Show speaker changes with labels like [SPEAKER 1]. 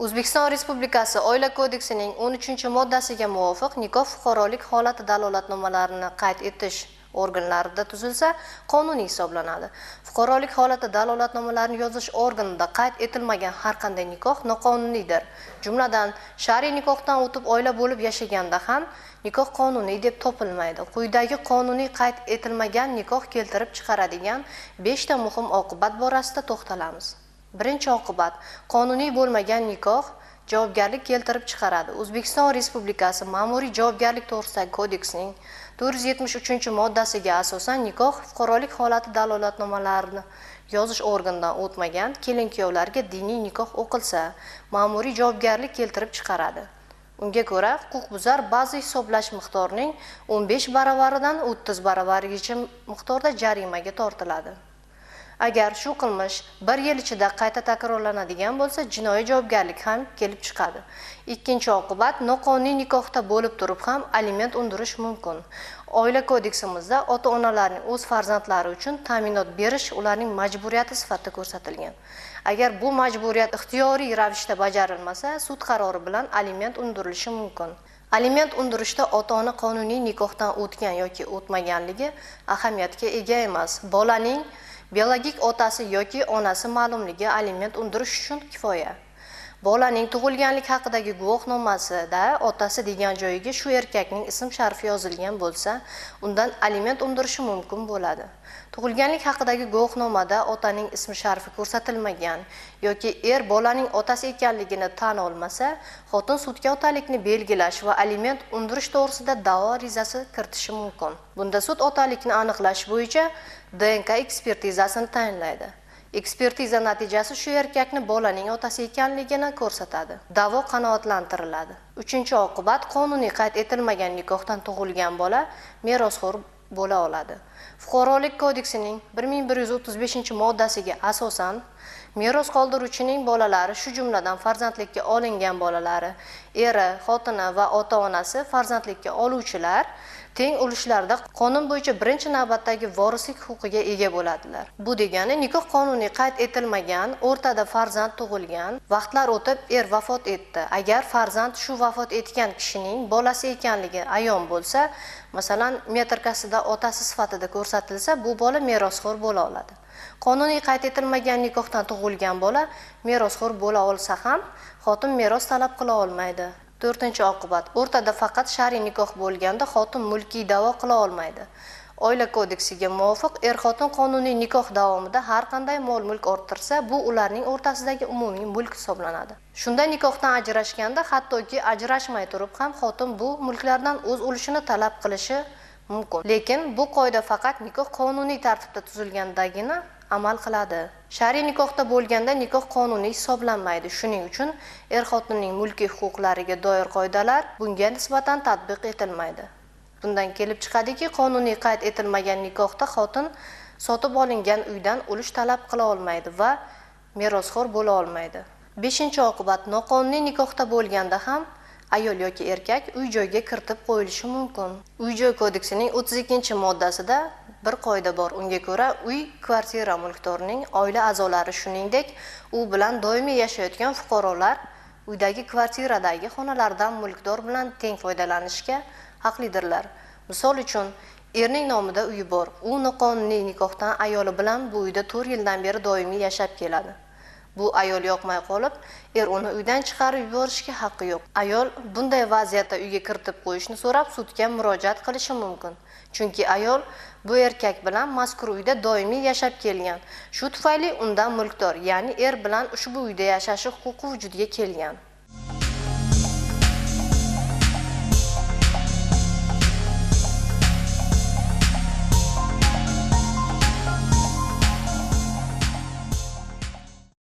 [SPEAKER 1] O'zbekiston Respublikasi Oila kodeksining 13-moddasiga muvofiq nikoh fuqarolik holati dalolatnomalarini qayd etish organlarida tuzilsa, qonuniy hisoblanadi. Fuqarolik holati dalolatnomalarini yozish organida qayd etilmagan har qanday nikoh noqonuniydir. Jumladan, shar'iy nikohdan o'tib oila bo'lib yashaganda ham nikoh qonuniy deb topilmaydi. Quyidagi qonuniy qayd etilmagan nikoh keltirib chiqaradigan 5 ta muhim oqibat borasida to'xtalamiz. Birinchi oqibat, qonuniy bo'lmagan nikoh javobgarlik keltirib chiqaradi. O'zbekiston Respublikasi Ma'muriy javobgarlik to'g'risidagi kodeksning 473-moddasiga asosan nikoh fuqarolik holati dalolatnomalarini yozish organidan o'tmagan kelin-kuyovlarga diniy nikoh o'qilsa, ma'muriy javobgarlik keltirib chiqaradi. Unga ko'ra, huquqbuzar ba'zi hisoblash miqdorining 15 baravaridan 30 baravarigacha miqdorda jarimaga tortiladi. Agar shu qilmish 1 yil ichida qayta takrorlanadigan bo'lsa, jinoiy javobgarlik ham kelib chiqadi. Ikkinchi oqibat, noqonuniy nikohda bo'lib turib ham aliment undirish mumkin. Oila kodeksimizda ota-onalarning o'z farzandlari uchun ta'minot berish ularning majburiyati sifatida ko'rsatilgan. Agar bu majburiyat ixtiyoriy ravishda bajarilmasa, sud qarori bilan aliment undirilishi mumkin. Aliment undirishda ota-ona qonuniy nikohdan o'tgan yoki o'tmaganligi ahamiyatga ega emas. Bolaning biologik otasi yoki onasi ma'lumligi aliment undirish uchun kifoya. Bolaning tug'ilganlik haqidagi guvohnomasida otasi degan joyiga shu erkakning ism-sharifi yozilgan bo'lsa, undan aliment undirishi mumkin bo'ladi. Tug'ilganlik haqidagi guvohnomada otaning ism-sharifi ko'rsatilmagan yoki bolaning otasi ekanligini tan olmasa, xotin sudga otalikni belgilash va aliment undirish to'g'risida da'vo arizasi kiritishi mumkin. Bunda sud otalikni aniqlash bo'yicha DNK ekspertizasini tayinlaydi. Ekspertiza natijasi shu erkakni bolaning otasi ekanligini ko'rsatadi. Da'vo qanoatlantiriladi. Uchinchi oqibat, qonuniy qayd etilmagan nikohdan tug'ilgan bola merosxo'r bo'la oladi. Fuqarolik kodeksining 1135-moddasiga asosan meros qoldiruvchining bolalari, shu jumladan farzandlikka olingan bolalari, eri, xotini va ota-onasi farzandlikka oluvchilar teng ulushlarda qonun bo'yicha birinchi navbatdagi vorislik huquqiga ega bo'ladilar. Bu degani nikoh qonuniy qayd etilmagan, o'rtada farzand tug'ilgan, vaqtlar o'tib vafot etdi. Agar farzand shu vafot etgan kishining bolasi ekanligi ayon bo'lsa, masalan, metrkasida otasi sifatida ko'rsatilsa, bu bola merosxo'r bo'la oladi. Qonuniy qayd etilmagan nikohdan tug'ilgan bola merosxo'r bo'la olsa ham, xotin meros talab qila olmaydi. To'rtinchi oqibat, o'rtada faqat shar'iy nikoh bo'lganda xotin mulkiy da'vo qila olmaydi. Oila kodeksiga muvofiq xotin qonuniy nikoh davomida har qanday mol-mulk orttirsa, bu ularning o'rtasidagi umumiy mulk hisoblanadi. Shunda nikohdan ajrashganda, hattoki ajrashmay turib ham xotin bu mulklardan o'z ulushini talab qilishi mumkin. Lekin bu qoida faqat nikoh qonuniy tartibda tuzilgandagina amal qiladi. Shar'iy nikohda bo'lganda nikoh qonuniy hisoblanmaydi. Shuning uchun xotinning mulkiy huquqlariga doir qoidalar bunga nisbatan tatbiq etilmaydi. Bundan kelib chiqadiki, qonuniy qayd etilmagan nikohda xotin sotib olingan uydan ulush talab qila olmaydi va merosxo'r bo'la olmaydi. Beshinchi oqibat, noqonuniy nikohda bo'lganda ham ayol yoki erkak uy-joyga kiritib qo'yilishi mumkin. Uy-joy kodeksining 32-moddasida bir qoida bor. Unga ko'ra, uy kvartira mulkdorining oila a'zolari, shuningdek, u bilan doimiy yashayotgan fuqarolar uydagi kvartiradagi xonalardan mulkdor bilan teng foydalanishga haqlidirlar. Misol uchun, erning nomida uyi bor. U noqonuniy nikohdan ayoli bilan bu uyda 4 yildan beri doimiy yashab keladi. Bu ayol yoqmay qolib, uni uydan chiqarib yuborishga haqqi yo'q. Ayol bunday vaziyatda uyga kiritib qo'yishni so'rab sudga murojaat qilishi mumkin. Chunki ayol bu erkak bilan mazkur uyda doimiy yashab kelgan. Shu tufayli undan mulkdor, ya'ni bilan ushbu uyda yashashi huquqi vujudga kelgan.